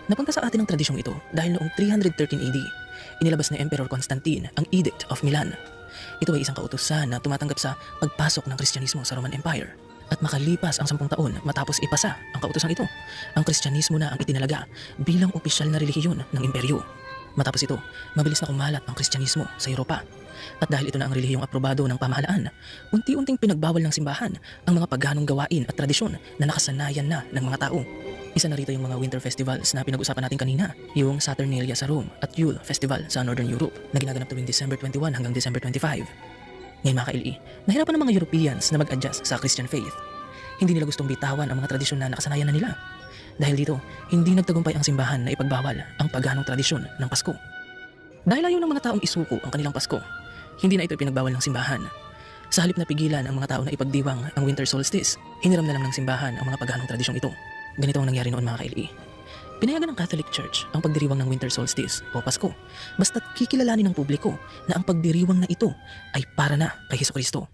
Napunta sa atin ang tradisyong ito dahil noong 313 AD, inilabas ni Emperor Constantine ang Edict of Milan. Ito ay isang kautusan na tumatanggap sa pagpasok ng Kristyanismo sa Roman Empire. At makalipas ang 10 taon matapos ipasa ang kautusan ito, ang Kristyanismo na ang itinalaga bilang opisyal na relihiyon ng imperyo. Matapos ito, mabilis na kumalat ang Kristyanismo sa Europa. At dahil ito na ang relihiyong aprobado ng pamahalaan, unti-unting pinagbawal ng simbahan ang mga paganong gawain at tradisyon na nakasanayan na ng mga tao. Isa na rito yung mga winter festivals na pinag-usapan natin kanina, yung Saturnalia sa Rome at Yule Festival sa Northern Europe na ginaganap tuwing December 21 hanggang December 25. Ngayon mga ka-LE, nahirapan ng mga Europeans na mag-adjust sa Christian faith. Hindi nila gustong bitawan ang mga tradisyon na nakasanayan na nila. Dahil dito, hindi nagtagumpay ang simbahan na ipagbawal ang paganong tradisyon ng Pasko. Dahil ayaw ng mga taong isuko ang kanilang Pasko, hindi na ito ipinagbawal ng simbahan. Sa halip na pigilan ang mga tao na ipagdiwang ang winter solstice, hiniram na lang ng simbahan ang mga paganong tradisyong ito. Ganito ang nangyari noon mga ka-LE. Pinayagan ng Catholic Church ang pagdiriwang ng winter solstice o Pasko, basta't kikilalanin ng publiko na ang pagdiriwang na ito ay para na kay Hesukristo.